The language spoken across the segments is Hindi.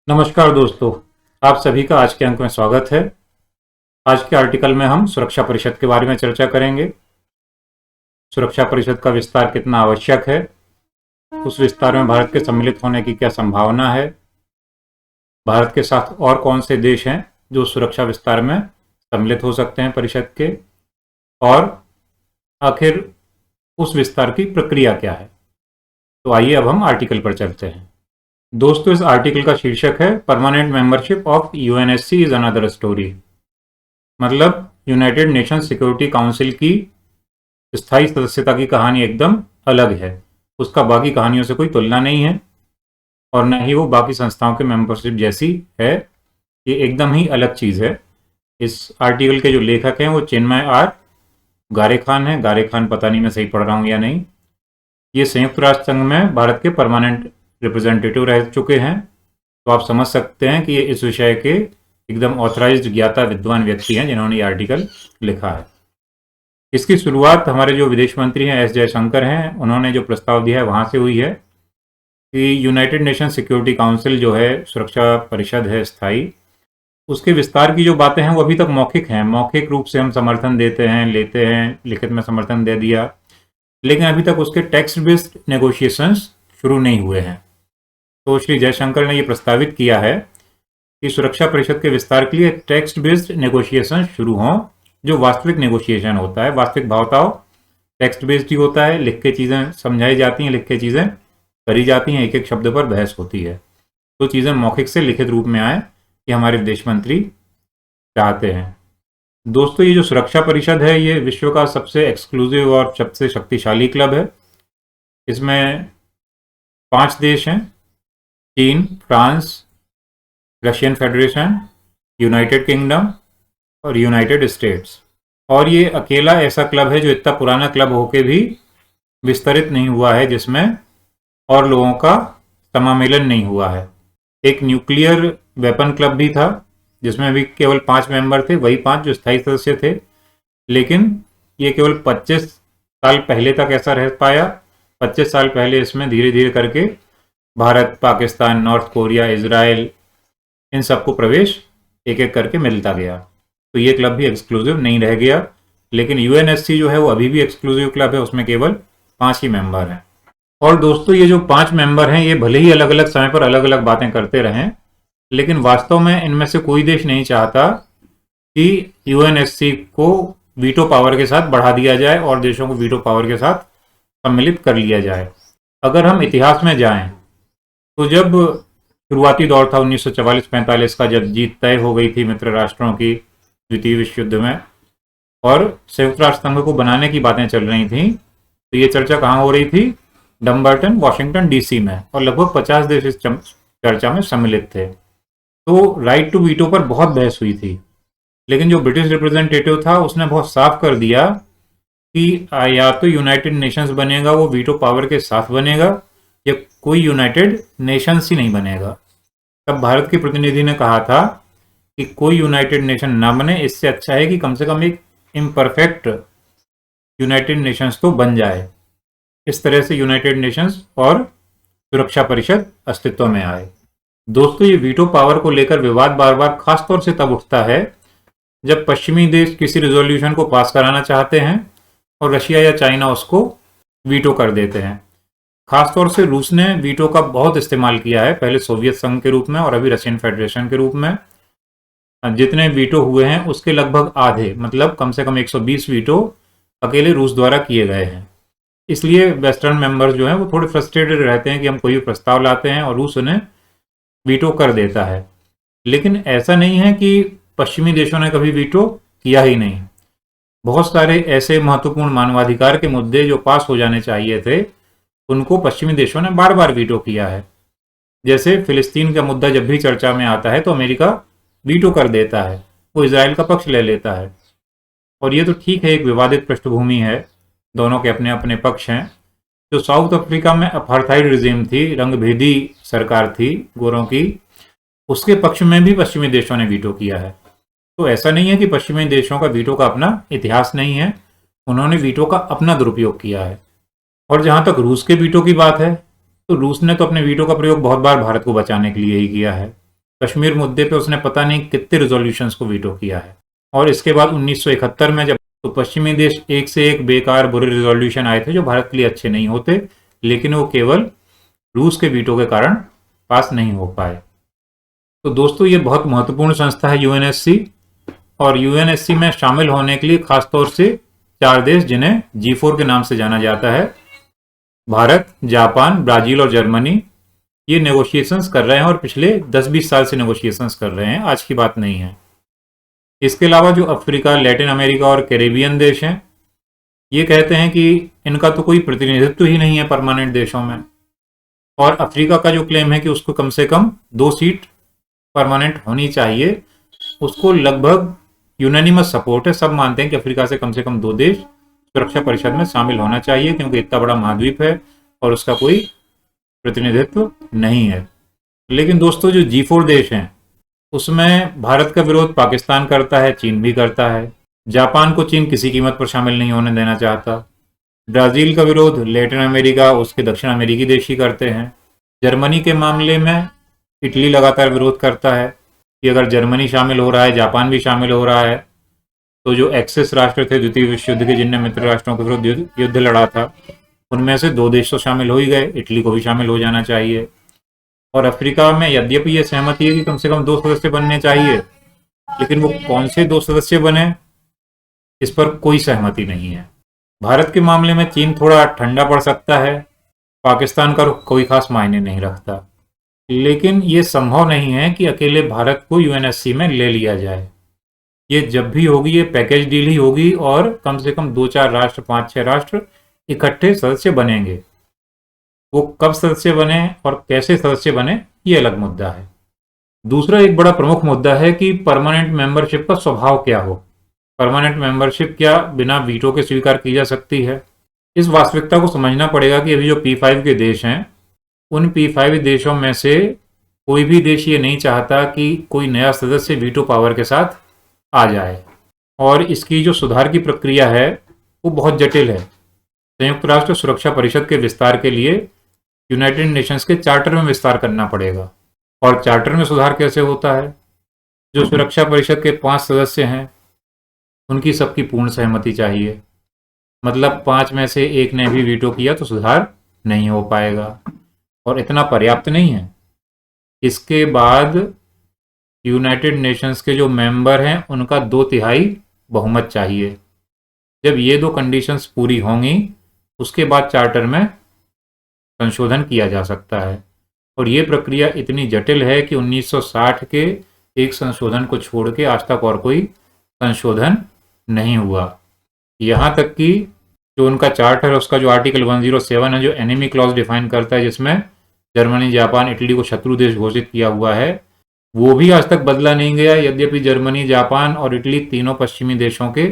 नमस्कार दोस्तों, आप सभी का आज के अंक में स्वागत है। आज के आर्टिकल में हम सुरक्षा परिषद के बारे में चर्चा करेंगे। सुरक्षा परिषद का विस्तार कितना आवश्यक है, उस विस्तार में भारत के सम्मिलित होने की क्या संभावना है, भारत के साथ और कौन से देश हैं जो सुरक्षा विस्तार में सम्मिलित हो सकते हैं परिषद के, और आखिर उस विस्तार की प्रक्रिया क्या है। तो आइए अब हम आर्टिकल पर चलते हैं। दोस्तों, इस आर्टिकल का शीर्षक है permanent membership of UNSC is another story. मतलब यूनाइटेड नेशन सिक्योरिटी काउंसिल की स्थायी सदस्यता की कहानी एकदम अलग है, उसका बाकी कहानियों से कोई तुलना नहीं है और न ही वो बाकी संस्थाओं के मेंबरशिप जैसी है। ये एकदम ही अलग चीज़ है। इस आर्टिकल के जो लेखक हैं वो चिन्मय आर गारे खान है। गारे खान, पता नहीं मैं सही पढ़ रहा हूँ या नहीं। ये संयुक्त राष्ट्र संघ में भारत के परमानेंट रिप्रेजेंटेटिव रह चुके हैं, तो आप समझ सकते हैं कि ये इस विषय के एकदम ऑथराइज्ड ज्ञाता विद्वान व्यक्ति हैं जिन्होंने ये आर्टिकल लिखा है। इसकी शुरुआत हमारे जो विदेश मंत्री हैं एस जयशंकर हैं, उन्होंने जो प्रस्ताव दिया है वहाँ से हुई है कि यूनाइटेड नेशन सिक्योरिटी काउंसिल जो है, सुरक्षा परिषद है स्थायी, उसके विस्तार की जो बातें हैं वो अभी तक मौखिक हैं। मौखिक रूप से हम समर्थन देते हैं, लेते हैं, लिखित में समर्थन दे दिया, लेकिन अभी तक उसके टेक्स्ट बेस्ड नेगोशिएशंस शुरू नहीं हुए हैं। तो श्री जयशंकर ने ये प्रस्तावित किया है कि सुरक्षा परिषद के विस्तार के लिए टेक्स्ट बेस्ड नेगोशिएशन शुरू हों, जो वास्तविक नेगोशिएशन होता है। वास्तविक भावताओं टेक्स्ट बेस्ड ही होता है, लिख के चीज़ें समझाई जाती हैं, लिख के चीज़ें करी जाती हैं, एक एक शब्द पर बहस होती है। तो चीज़ें मौखिक से लिखित रूप में आए, ये हमारे विदेश मंत्री चाहते हैं। दोस्तों, ये जो सुरक्षा परिषद है ये विश्व का सबसे एक्सक्लूसिव और सबसे शक्तिशाली क्लब है। इसमें 5 देश हैं: चीन, France, Russian federation, United kingdom और यूनाइटेड स्टेट्स। और ये अकेला ऐसा क्लब है जो इतना पुराना क्लब होके भी विस्तरित नहीं हुआ है, जिसमें और लोगों का समामेलन नहीं हुआ है। एक न्यूक्लियर वेपन क्लब भी था जिसमें भी केवल 5 मेंबर थे, वही 5 जो स्थायी सदस्य थे, लेकिन ये केवल 25 साल पहले तक ऐसा रह पाया। 25 साल पहले इसमें धीरे धीरे करके Bharat, Pakistan, North Korea, Israel, इन सबको प्रवेश एक एक करके मिलता गया। तो ये क्लब भी एक्सक्लूसिव नहीं रह गया, लेकिन यूएनएससी जो है वो अभी भी एक्सक्लूसिव क्लब है, उसमें केवल 5 ही मेंबर हैं। और दोस्तों, ये जो 5 मेंबर हैं ये भले ही अलग अलग समय पर अलग अलग बातें करते रहें, लेकिन वास्तव में इनमें से कोई देश नहीं चाहता कि यूएनएससी को वीटो पावर के साथ बढ़ा दिया जाए और देशों को वीटो पावर के साथ सम्मिलित कर लिया जाए। अगर हम इतिहास में जाएं तो जब शुरुआती दौर था 1944-45 का, जब जीत तय हो गई थी मित्र राष्ट्रों की द्वितीय विश्व युद्ध में और संयुक्त राष्ट्र संघ को बनाने की बातें चल रही थी, तो ये चर्चा कहाँ हो रही थी? डम्बर्टन, वॉशिंगटन डीसी में, और लगभग 50 देश इस चर्चा में सम्मिलित थे। तो राइट टू वीटो पर बहुत बहस हुई थी, लेकिन जो ब्रिटिश रिप्रेजेंटेटिव था उसने बहुत साफ कर दिया कि या तो यूनाइटेड नेशंस बनेगा, वो वीटो पावर के साथ बनेगा, या कोई यूनाइटेड नेशंस ही नहीं बनेगा। तब भारत के प्रतिनिधि ने कहा था कि कोई यूनाइटेड नेशन ना बने, इससे अच्छा है कि कम से कम एक इम्परफेक्ट यूनाइटेड नेशंस तो बन जाए। इस तरह से यूनाइटेड नेशंस और सुरक्षा परिषद अस्तित्व में आए। दोस्तों, ये वीटो पावर को लेकर विवाद बार बार खासतौर से तब उठता है जब पश्चिमी देश किसी रिजोल्यूशन को पास कराना चाहते हैं और रशिया या चाइना उसको वीटो कर देते हैं। खासतौर से रूस ने वीटो का बहुत इस्तेमाल किया है, पहले सोवियत संघ के रूप में और अभी रशियन फेडरेशन के रूप में। जितने वीटो हुए हैं उसके लगभग आधे, मतलब कम से कम 120 वीटो अकेले रूस द्वारा किए गए हैं। इसलिए वेस्टर्न मेंबर्स जो हैं वो थोड़े फ्रस्ट्रेटेड रहते हैं कि हम कोई भी प्रस्ताव लाते हैं और रूस उन्हें वीटो कर देता है। लेकिन ऐसा नहीं है कि पश्चिमी देशों ने कभी वीटो किया ही नहीं। बहुत सारे ऐसे महत्वपूर्ण मानवाधिकार के मुद्दे जो पास हो जाने चाहिए थे, उनको पश्चिमी देशों ने बार बार वीटो किया है। जैसे फिलिस्तीन का मुद्दा जब भी चर्चा में आता है तो अमेरिका वीटो कर देता है, वो इजराइल का पक्ष ले लेता है। और ये तो ठीक है, एक विवादित पृष्ठभूमि है, दोनों के अपने अपने पक्ष हैं। जो साउथ अफ्रीका में अपार्थाइड रिजीम थी, रंगभेदी सरकार थी गोरों की, उसके पक्ष में भी पश्चिमी देशों ने वीटो किया है। तो ऐसा नहीं है कि पश्चिमी देशों का वीटो का अपना इतिहास नहीं है, उन्होंने वीटो का अपना दुरुपयोग किया है। और जहाँ तक रूस के वीटो की बात है, तो रूस ने तो अपने वीटो का प्रयोग बहुत बार भारत को बचाने के लिए ही किया है। कश्मीर मुद्दे पे उसने पता नहीं कितने रिजोल्यूशंस को वीटो किया है। और इसके बाद 1971 में जब तो पश्चिमी देश एक से एक बेकार बुरे रिजोल्यूशन आए थे जो भारत के लिए अच्छे नहीं होते, लेकिन वो केवल रूस के वीटो के कारण पास नहीं हो पाए। तो दोस्तों ये बहुत महत्वपूर्ण संस्था है यूएनएससी, और यूएनएससी में शामिल होने के लिए खासतौर से 4 देश जिन्हें G4 के नाम से जाना जाता है, भारत, जापान, ब्राजील और जर्मनी, ये नेगोशिएशंस कर रहे हैं और पिछले 10-20 साल से नेगोशिएशंस कर रहे हैं, आज की बात नहीं है। इसके अलावा जो अफ्रीका, लैटिन अमेरिका और कैरेबियन देश हैं, ये कहते हैं कि इनका तो कोई प्रतिनिधित्व ही नहीं है परमानेंट देशों में। और अफ्रीका का जो क्लेम है कि उसको कम से कम 2 सीट परमानेंट होनी चाहिए, उसको लगभग यूनानिमस सपोर्ट है। सब मानते हैं कि अफ्रीका से कम 2 देश सुरक्षा परिषद में शामिल होना चाहिए, क्योंकि इतना बड़ा महाद्वीप है और उसका कोई प्रतिनिधित्व नहीं है। लेकिन दोस्तों जो G4 देश हैं उसमें भारत का विरोध पाकिस्तान करता है, चीन भी करता है। जापान को चीन किसी कीमत पर शामिल नहीं होने देना चाहता। ब्राजील का विरोध लैटिन अमेरिका, उसके दक्षिण अमेरिकी देश ही करते हैं। जर्मनी के मामले में इटली लगातार विरोध करता है कि अगर जर्मनी शामिल हो रहा है, जापान भी शामिल हो रहा है, तो जो एक्सेस राष्ट्र थे द्वितीय विश्व युद्ध के, जिनने मित्र राष्ट्रों के विरुद्ध युद्ध लड़ा था, उनमें से 2 देश तो शामिल हो ही गए, इटली को भी शामिल हो जाना चाहिए। और अफ्रीका में यद्यपि ये सहमति है कि कम से कम 2 सदस्य बनने चाहिए, लेकिन वो कौन से 2 सदस्य बने इस पर कोई सहमति नहीं है। भारत के मामले में चीन थोड़ा ठंडा पड़ सकता है, पाकिस्तान का रुख कोई खास मायने नहीं रखता, लेकिन ये संभव नहीं है कि अकेले भारत को यूएनएससी में ले लिया जाए। ये जब भी होगी ये पैकेज डील ही होगी और कम से कम 2-4 राष्ट्र, 5-6 राष्ट्र इकट्ठे सदस्य बनेंगे। वो कब सदस्य बने और कैसे सदस्य बने ये अलग मुद्दा है। दूसरा एक बड़ा प्रमुख मुद्दा है कि परमानेंट मेंबरशिप का स्वभाव क्या हो। परमानेंट मेंबरशिप क्या बिना वीटो के स्वीकार की जा सकती है? इस वास्तविकता को समझना पड़ेगा कि अभी जो P5 के देश हैं, उन P5 देशों में से कोई भी देश ये नहीं चाहता कि कोई नया सदस्य वीटो पावर के साथ आ जाए, और इसकी जो सुधार की प्रक्रिया है वो बहुत जटिल है। संयुक्त राष्ट्र सुरक्षा परिषद के विस्तार के लिए यूनाइटेड नेशंस के चार्टर में विस्तार करना पड़ेगा। और चार्टर में सुधार कैसे होता है? जो सुरक्षा परिषद के 5 सदस्य हैं उनकी सबकी पूर्ण सहमति चाहिए। मतलब 5 में से 1 ने भी वीटो किया तो सुधार नहीं हो पाएगा, और इतना पर्याप्त नहीं है। इसके बाद यूनाइटेड नेशंस के जो मेंबर हैं उनका 2/3 बहुमत चाहिए। जब ये 2 कंडीशंस पूरी होंगी उसके बाद चार्टर में संशोधन किया जा सकता है। और ये प्रक्रिया इतनी जटिल है कि 1960 के एक संशोधन को छोड़ के आज तक और कोई संशोधन नहीं हुआ। यहाँ तक कि जो उनका चार्टर है उसका जो आर्टिकल 107 है, जो एनिमी क्लॉज डिफाइन करता है, जिसमें जर्मनी, जापान, इटली को शत्रु देश घोषित किया हुआ है, वो भी आज तक बदला नहीं गया। यद्यपि जर्मनी, जापान और इटली तीनों पश्चिमी देशों के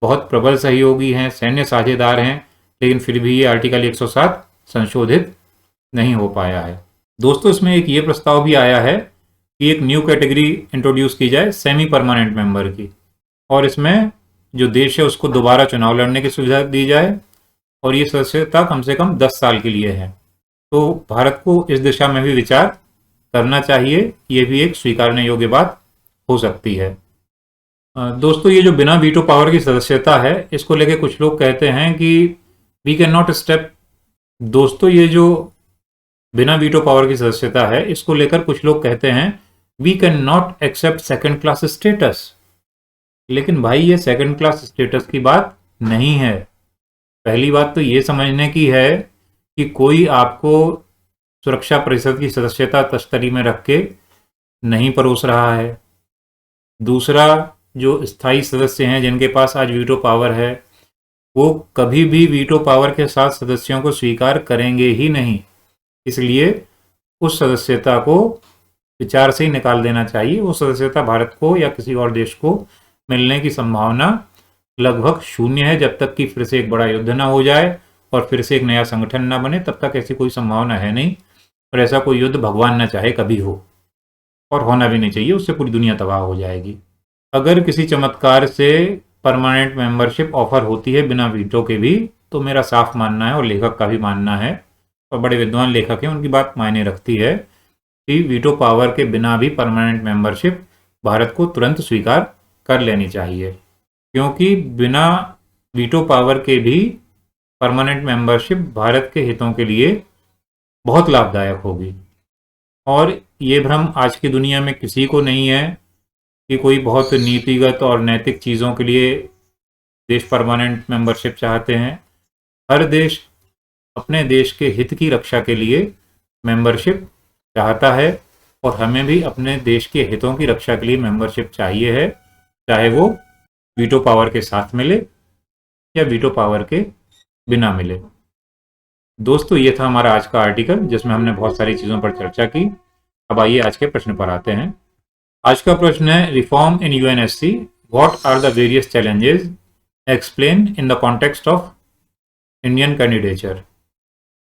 बहुत प्रबल सहयोगी हैं, सैन्य साझेदार हैं, लेकिन फिर भी ये आर्टिकल 107 संशोधित नहीं हो पाया है। दोस्तों इसमें एक ये प्रस्ताव भी आया है कि एक न्यू कैटेगरी इंट्रोड्यूस की जाए सेमी परमानेंट मेंबर की, और इसमें जो देश है उसको दोबारा चुनाव लड़ने की सुविधा दी जाए, और ये सदस्यता कम से कम 10 साल के लिए है। तो भारत को इस दिशा में भी विचार करना चाहिए, ये भी एक स्वीकारने योग्य बात हो सकती है। दोस्तों ये जो बिना वीटो पावर की सदस्यता है, इसको लेके कुछ लोग कहते हैं कि वी कैन नॉट स्टेप। दोस्तों ये जो बिना वीटो पावर की सदस्यता है, इसको लेकर कुछ लोग कहते हैं we can not accept second class status. लेकिन भाई ये सेकंड क्लास स्टेटस की बात नहीं है। पहली बात तो ये समझने की है कि कोई आपको सुरक्षा परिषद की सदस्यता तश्तरी में रख के नहीं परोस रहा है। दूसरा, जो स्थायी सदस्य हैं जिनके पास आज वीटो पावर है, वो कभी भी वीटो पावर के साथ सदस्यों को स्वीकार करेंगे ही नहीं। इसलिए उस सदस्यता को विचार से ही निकाल देना चाहिए। वो सदस्यता भारत को या किसी और देश को मिलने की संभावना लगभग शून्य है। जब तक कि फिर से एक बड़ा युद्ध ना हो जाए और फिर से एक नया संगठन ना बने, तब तक ऐसी कोई संभावना है नहीं। और ऐसा कोई युद्ध भगवान ना चाहे कभी हो, और होना भी नहीं चाहिए, उससे पूरी दुनिया तबाह हो जाएगी। अगर किसी चमत्कार से परमानेंट मेंबरशिप ऑफर होती है बिना वीटो के भी, तो मेरा साफ मानना है और लेखक का भी मानना है, और बड़े विद्वान लेखक हैं, उनकी बात मायने रखती है कि वीटो पावर के बिना भी परमानेंट मेंबरशिप भारत को तुरंत स्वीकार कर लेनी चाहिए, क्योंकि बिना वीटो पावर के भी परमानेंट मेंबरशिप भारत के हितों के लिए बहुत लाभदायक होगी। और ये भ्रम आज की दुनिया में किसी को नहीं है कि कोई बहुत नीतिगत और नैतिक चीज़ों के लिए देश परमानेंट मेंबरशिप चाहते हैं। हर देश अपने देश के हित की रक्षा के लिए मेंबरशिप चाहता है, और हमें भी अपने देश के हितों की रक्षा के लिए मेंबरशिप चाहिए है, चाहे वो वीटो पावर के साथ मिले या वीटो पावर के बिना मिले। दोस्तों, ये था हमारा आज का आर्टिकल जिसमें हमने बहुत सारी चीज़ों पर चर्चा की। अब आइए आज के प्रश्न पर आते हैं। आज का प्रश्न है, reform in UNSC, what are the various challenges, explain in the context of Indian candidature.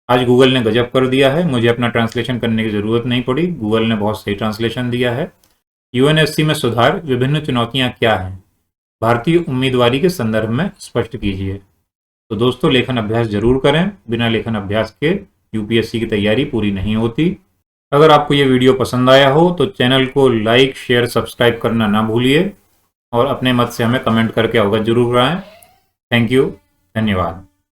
आज गूगल ने गजब कर दिया है, मुझे अपना ट्रांसलेशन करने की ज़रूरत नहीं पड़ी, गूगल ने बहुत सही ट्रांसलेशन दिया है। यूएनएससी में सुधार, विभिन्न चुनौतियां क्या हैं, भारतीय उम्मीदवारी के संदर्भ में स्पष्ट कीजिए। तो दोस्तों, लेखन अभ्यास जरूर करें, बिना लेखन अभ्यास के यूपीएससी की तैयारी पूरी नहीं होती। अगर आपको ये वीडियो पसंद आया हो तो चैनल को लाइक, शेयर, सब्सक्राइब करना ना भूलिए, और अपने मत से हमें कमेंट करके अवगत जरूर कराएं। थैंक यू, धन्यवाद।